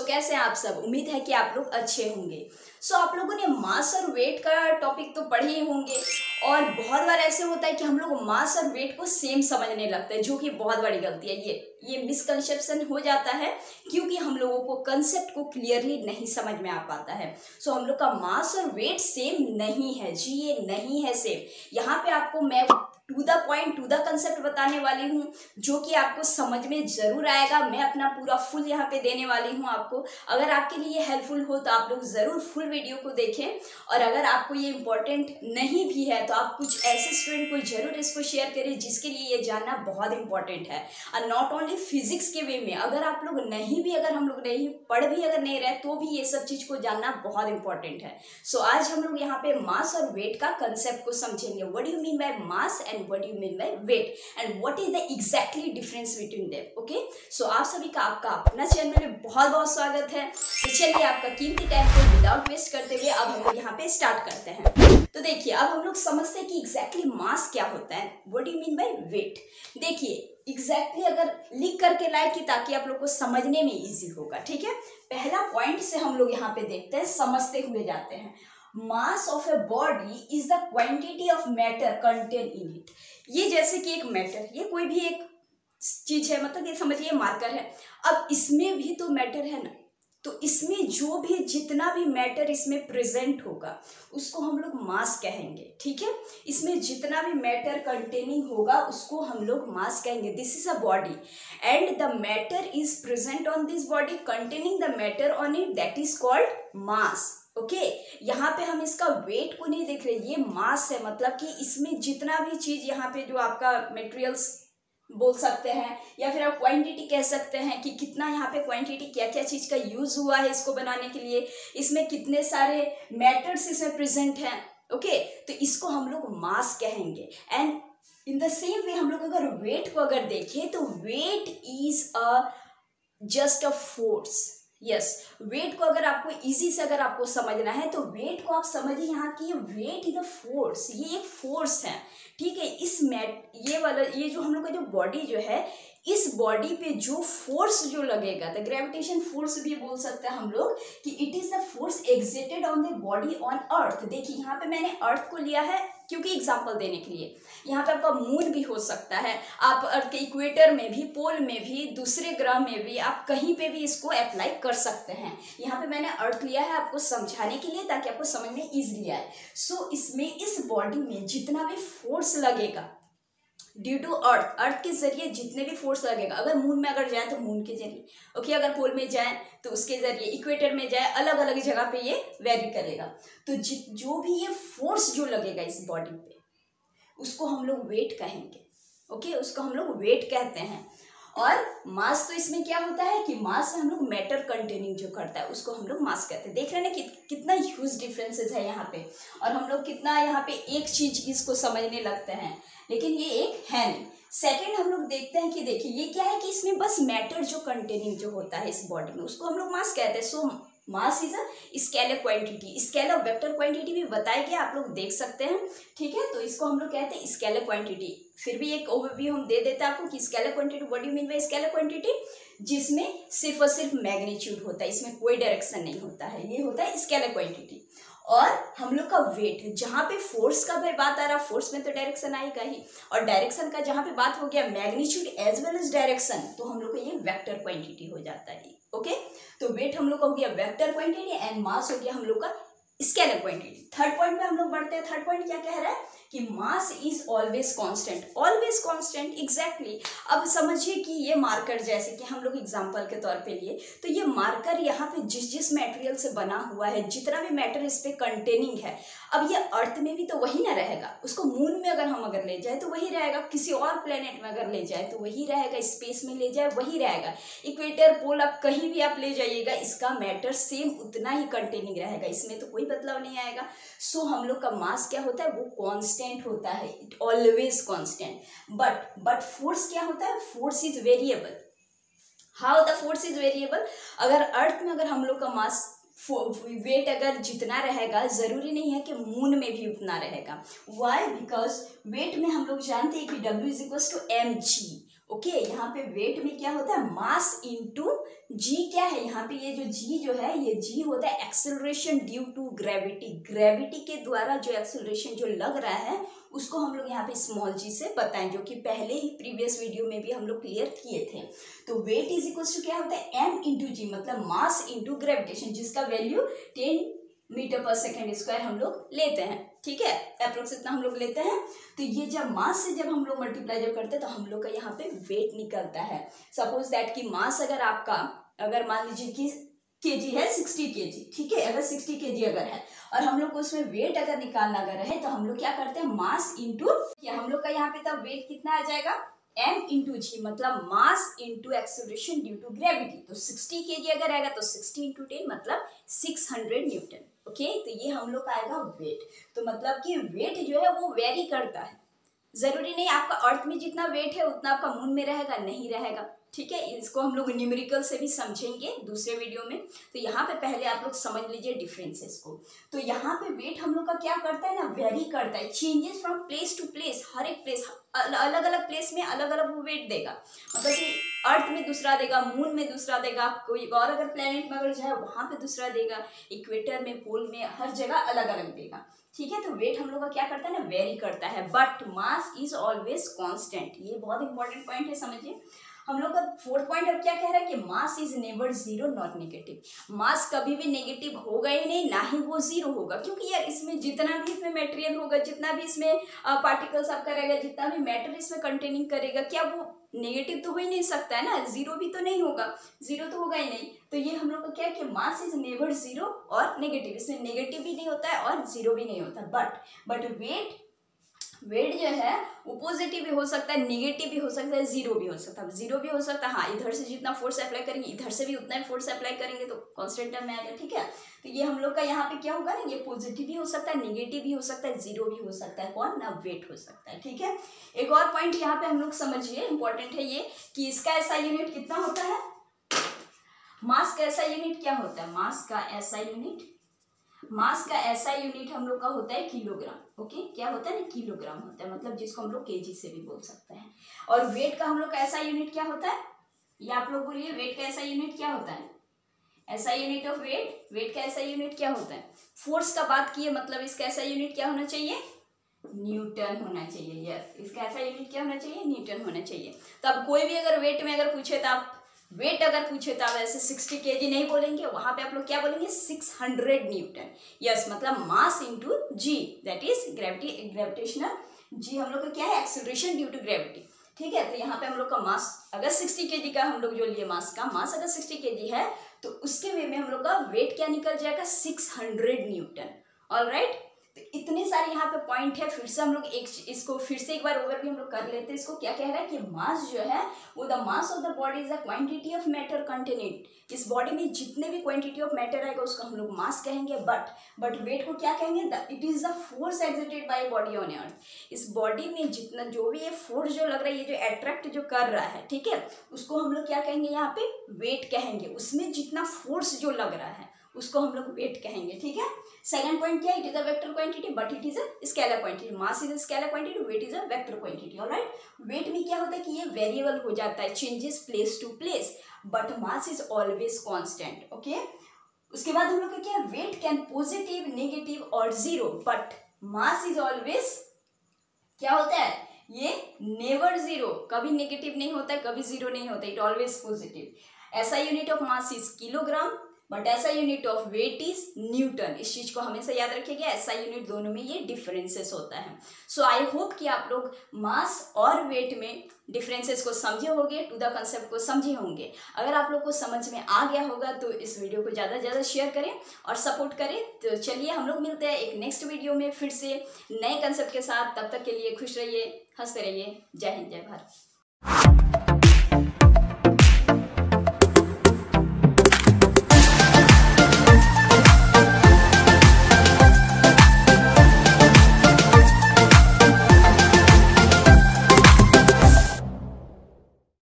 सो कैसे हैं आप सब। उम्मीद है कि आप लोग अच्छे होंगे। सो आप लोगों ने मास और वेट का टॉपिक तो पढ़े ही होंगे और बहुत बार ऐसे होता है कि हम लोग मास और वेट को सेम समझने लगते हैं, जो कि बहुत बड़ी गलती है। ये मिसकंसेप्शन हो जाता है क्योंकि हम लोगों को कंसेप्ट को क्लियरली नहीं समझ में आ पाता है। सो हम लोग का मास और वेट सेम नहीं है जी, ये नहीं है सेम। यहाँ पे आपको मैं to the point to the concept बताने वाली हूँ जो कि आपको समझ में जरूर आएगा। मैं अपना पूरा फुल यहाँ पे देने वाली हूँ आपको। अगर आपके लिए हेल्पफुल हो तो आप लोग जरूर फुल वीडियो को देखें, और अगर आपको ये इम्पोर्टेंट नहीं भी है तो आप कुछ ऐसे स्टूडेंट को जरूर इसको शेयर करें जिसके लिए ये जानना बहुत इंपॉर्टेंट है। और नॉट ओनली फिजिक्स के वे में, अगर आप लोग अगर हम लोग नहीं पढ़ भी अगर नहीं रहे तो भी ये सब चीज को जानना बहुत इंपॉर्टेंट है। सो आज हम लोग यहाँ पे मास और वेट का कंसेप्ट को समझेंगे। What do you mean by mass and what do you mean by weight and what is the exactly difference between them. Okay, so आप सभी का आपका अपना चैनल में बहुत बहुत स्वागत है। तो चलिए आपका कीमती टाइम को विदाउट वेस्ट करते हुए अब हम लोग यहाँ पे स्टार्ट करते हैं। तो देखिए, अब हम लोग समझते हैं कि एग्जैक्टली मास क्या होता है, what do you mean by wait. देखिए एग्जैक्टली अगर लिख करके लाए कि ताकि आप लोग को समझने में इजी होगा। ठीक है, पहला पॉइंट से हम लोग यहाँ पे देखते हैं, समझते हुए जाते हैं। Mass of a body is the quantity of matter contain in it. ये जैसे कि एक मैटर, ये कोई भी एक चीज है, मतलब ये समझिए मार्कर है। अब इसमें भी तो मैटर है ना, तो इसमें जो भी जितना भी मैटर इसमें प्रेजेंट होगा उसको हम लोग मास कहेंगे। ठीक है, इसमें जितना भी मैटर कंटेनिंग होगा उसको हम लोग मास कहेंगे। This is a body and the matter is present on this body containing the matter on it, that is called mass. Okay, यहाँ पे हम इसका वेट को नहीं देख रहे, ये मास है। मतलब कि इसमें जितना भी चीज यहाँ पे जो आपका मटेरियल्स बोल सकते हैं या फिर आप क्वांटिटी कह सकते हैं कि कितना यहाँ पे क्वांटिटी, क्या क्या चीज का यूज हुआ है इसको बनाने के लिए, इसमें कितने सारे मैटर्स इसमें प्रेजेंट हैं। ओके, तो इसको हम लोग मास कहेंगे। And in the same way हम लोग अगर वेट को अगर देखें तो weight is a just a force. Yes, weight को अगर आपको इजी से अगर आपको समझना है तो वेट को आप समझिए यहाँ की वेट इज अ फोर्स, ये एक फोर्स है। ठीक है, ये जो हम लोग का जो बॉडी जो है, इस बॉडी पे जो फोर्स जो लगेगा, द ग्रेविटेशन फोर्स भी बोल सकते हैं हम लोग कि it is the force exerted on the body on earth. देखिए यहाँ पे मैंने अर्थ को लिया है क्योंकि एग्जांपल देने के लिए। यहाँ पे आपका मून भी हो सकता है, आप अर्थ के इक्वेटर में भी, पोल में भी, दूसरे ग्रह में भी, आप कहीं पे भी इसको अप्लाई कर सकते हैं। यहाँ पे मैंने अर्थ लिया है आपको समझाने के लिए ताकि आपको समझ में इजीली आए। सो इसमें इस बॉडी में जितना भी फोर्स लगेगा ड्यू टू अर्थ के जरिए जितने भी फोर्स लगेगा, अगर मून में अगर जाए तो मून के जरिए, ओके, अगर पोल में जाए तो उसके जरिए, इक्वेटर में जाए, अलग अलग जगह पे ये वेरी करेगा। तो जो भी ये फोर्स जो लगेगा इस बॉडी पे उसको हम लोग वेट कहेंगे। ओके, उसको हम लोग वेट कहते हैं। और मास तो इसमें क्या होता है कि मास में हम लोग मैटर कंटेनिंग जो करता है उसको हम लोग मास कहते हैं। देख रहे हैं ना कितना ह्यूज डिफरेंसेस है यहाँ पे, और हम लोग कितना यहाँ पे एक चीज इसको समझने लगते हैं, लेकिन ये एक है नहीं। सेकेंड हम लोग देखते हैं कि देखिए ये क्या है कि इसमें बस मैटर जो कंटेनिंग जो होता है इस बॉडी में उसको हम लोग मास कहते हैं। So mass is a scalar quantity, scalar vector quantity भी बताया गया, आप लोग देख सकते हैं। ठीक है, तो इसको हम लोग कहते हैं स्केलर क्वांटिटी। फिर भी एक ओवरव्यू हम दे देते हैं आपको कि scalar quantity, what do you mean bye scalar quantity, जिसमें सिर्फ और सिर्फ मैग्नीट्यूड होता है, इसमें कोई डायरेक्शन नहीं होता है, ये होता है स्केलर क्वांटिटी। और हम लोग का वेट, जहाँ पे फोर्स का भी बात आ रहा, फोर्स में तो डायरेक्शन आएगा ही, और डायरेक्शन का जहाँ पे बात हो गया magnitude as well as direction, तो हम लोग का ये वेक्टर क्वांटिटी हो जाता है। ओके, तो वेट हम लोग का हो गया वेक्टर क्वांटिटी एंड मास हो गया हम लोग का स्केलर क्वांटिटी। थर्ड पॉइंट पे हम लोग बढ़ते हैं। थर्ड पॉइंट क्या कह रहा है कि mass is always constant, always constant. Exactly, अब समझिए कि ये मार्कर, जैसे कि हम लोग एग्जांपल के तौर पे लिए तो ये मार्कर यहाँ पे जिस मटेरियल से बना हुआ है, जितना भी मैटर इस पे कंटेनिंग है, अब ये अर्थ में भी तो वही ना रहेगा, उसको मून में अगर हम अगर ले जाए तो वही रहेगा, किसी और प्लेनेट में अगर ले जाए तो वही रहेगा, स्पेस में ले जाए वही रहेगा, इक्वेटर, पोल, आप कहीं भी आप ले जाइएगा इसका मैटर सेम उतना ही कंटेनिंग रहेगा, इसमें तो कोई बदलाव नहीं आएगा। सो हम लोग का मास क्या होता है, वो कांस्टेंट होता है, it always constant. But force क्या होता है, force is variable. How the force is variable, अगर अर्थ में अगर हम लोग का मास वेट अगर जितना रहेगा, जरूरी नहीं है कि मून में भी उतना रहेगा। वाई? बिकॉज वेट में हम लोग जानते हैं कि W is equal to mg। Okay यहाँ पे वेट में क्या होता है, मास इनटू जी क्या है, यहाँ पे ये जो जी जो है ये जी होता है acceleration due to gravity, gravity के द्वारा जो एक्सेलरेशन जो लग रहा है उसको हम लोग यहाँ पे स्मॉल जी से बताएं, जो कि पहले ही प्रीवियस वीडियो में भी हम लोग क्लियर किए थे। तो वेट इज इक्वल टू क्या होता है, एम इंटू जी, मतलब मास इंटू ग्रेविटेशन, जिसका वैल्यू 10 मीटर पर सेकेंड स्क्वायर हम लोग लेते हैं, ठीक है, अप्रोक्स इतना हम लोग लेते हैं। तो ये जब मास से जब हम लोग मल्टीप्लाई जब करते हैं तो हम लोग का यहाँ पे वेट निकलता है। सपोज दैट कि मास अगर आपका, अगर मान लीजिए कि केजी है 60 केजी, ठीक है, अगर 60 केजी अगर है और हम लोग को उसमें वेट अगर निकालना अगर है तो हम लोग क्या करते हैं, मास इंटू, हम लोग का यहाँ पे तब वेट कितना आ जाएगा, m इंटू जी, मतलब mass into acceleration due to gravity. तो 60 केजी अगर आएगा तो 60 इंटू 10 मतलब 600 न्यूटन। ओके, तो ये हम लोग का आएगा वेट। तो मतलब कि वेट जो है वो वेरी करता है, जरूरी नहीं आपका अर्थ में जितना वेट है उतना आपका मून में रहेगा, नहीं रहेगा, ठीक है। इसको हम लोग न्यूमेरिकल से भी समझेंगे दूसरे वीडियो में। तो यहाँ पे पहले आप लोग समझ लीजिए डिफरेंसेस को। तो यहाँ पे वेट हम लोग का क्या करता है ना, वेरी करता है, changes from place to place, हर एक प्लेस अलग अलग प्लेस में अलग अलग वो वेट देगा, मतलब कि अर्थ में दूसरा देगा, मून में दूसरा देगा, कोई और अगर प्लेनेट में अगर जाए वहाँ पे दूसरा देगा, इक्वेटर में, पोल में, हर जगह अलग अलग देगा, ठीक है। तो वेट हम लोग का क्या करता है ना, वेरी करता है, but mass is always constant. ये बहुत इंपॉर्टेंट पॉइंट है, समझिए। हम लोग का फोर्थ पॉइंट अब क्या कह रहा है कि mass is never zero not negative, mass कभी भी नेगेटिव होगा ही नहीं, ना ही वो जीरो होगा, क्योंकि यार इसमें जितना भी इसमें मटेरियल होगा, जितना भी इसमें पार्टिकल्स आपका रहेगा, जितना भी मैटर इसमें कंटेनिंग करेगा, क्या वो नेगेटिव तो हो ही नहीं सकता है ना, जीरो भी तो नहीं होगा, जीरो तो होगा ही नहीं। तो ये हम लोग का क्या है कि मास इज नेवर जीरो और नेगेटिव, इसमें नेगेटिव भी नहीं होता है और जीरो भी नहीं होता। बट वेट जो है वो पॉजिटिव भी हो सकता है, नेगेटिव भी हो सकता है, जीरो भी हो सकता है, जीरो भी हो सकता है, हाँ, इधर से जितना फोर्स अप्लाई करेंगे इधर से भी उतना ही फोर्स अप्लाई करेंगे तो कांस्टेंट टर्म में आएगा, ठीक है। तो ये हम लोग का यहाँ पे क्या होगा ना, ये पॉजिटिव भी हो सकता है, नेगेटिव भी हो सकता है, जीरो भी हो सकता है, कौन ना, वेट हो सकता है, ठीक है। एक और पॉइंट यहाँ पे हम लोग समझिए, इंपॉर्टेंट है ये, कि इसका ऐसा यूनिट कितना होता है, मास का ऐसा यूनिट क्या होता है, मास का ऐसा यूनिट हम लोग का होता है किलोग्राम। ओके, क्या होता है ना, किलोग्राम होता है, मतलब जिसको हम लोग केजी से भी बोल सकते हैं। और वेट का हम लोग का ऐसा यूनिट क्या होता है, ये आप लोग बोलिए, वेट का ऐसा यूनिट क्या होता है, ऐसा यूनिट ऑफ वेट का ऐसा यूनिट क्या होता है। फोर्स का बात किए, मतलब इसका ऐसा यूनिट क्या होना चाहिए, न्यूटन होना चाहिए। यस, इसका ऐसा यूनिट क्या होना चाहिए, न्यूटन होना चाहिए। तो अब कोई भी अगर वेट में अगर पूछे तो आप वेट अगर पूछे तो आप ऐसे 60 केजी नहीं बोलेंगे, वहां पे आप लोग क्या बोलेंगे, 600 न्यूटन। यस, मतलब mass into g, that is gravitational g, हम लोग का क्या है, एक्सेलरेशन ड्यू टू ग्रेविटी, ठीक है। तो यहाँ पे हम लोग का मास अगर 60 केजी का हम लोग जो लिए, मास अगर 60 केजी है तो उसके वे में हम लोग का वेट क्या निकल जाएगा, 600 न्यूटन। ऑलराइट, तो इतने सारे यहाँ पे पॉइंट है। फिर से हम लोग इसको फिर से एक बार ओवरव्यू हम लोग कर लेते हैं। इसको क्या कह रहा है कि मास जो है वो the mass of the body is the quantity of matter contained. इस बॉडी में जितने भी क्वांटिटी ऑफ मैटर आएगा उसको हम लोग मास कहेंगे। बट वेट को क्या कहेंगे, it is the force exerted by body on earth. इस बॉडी में जितना जो भी ये फोर्स जो लग रहा है, ये जो अट्रैक्ट जो कर रहा है, ठीक है, उसको हम लोग क्या कहेंगे, यहाँ पे वेट कहेंगे। उसमें जितना फोर्स जो लग रहा है उसको हम लोग वेट कहेंगे, ठीक है। सेकंड पॉइंट क्या है, it is a vector quantity but it is a scalar quantity. Mass is a scalar quantity, weight is a vector quantity. Alright, weight में क्या होता है कि ये वेरिएबल हो जाता है, changes place to place, but mass is always constant. Okay, उसके बाद हम लोग का क्या है, वेट कैन पॉजिटिव, नेगेटिव और zero, but mass is always क्या होता है, ये नेवर जीरो, कभी नेगेटिव नहीं होता है, कभी जीरो नहीं होता है, it always positive. SI unit of mass is kilogram, but SI unit of weight is newton. इस चीज को हमेशा याद रखिएगा, ऐसा यूनिट दोनों में ये डिफरेंसेस होता है। सो आई होप कि आप लोग मास और वेट में डिफरेंसेस को समझे होंगे, टू द कंसेप्ट को समझे होंगे। अगर आप लोग को समझ में आ गया होगा तो इस वीडियो को ज़्यादा से ज़्यादा शेयर करें और सपोर्ट करें। तो चलिए हम लोग मिलते हैं एक नेक्स्ट वीडियो में फिर से नए कंसेप्ट के साथ। तब तक के लिए खुश रहिए, हंसते रहिए। जय हिंद, जय भारत।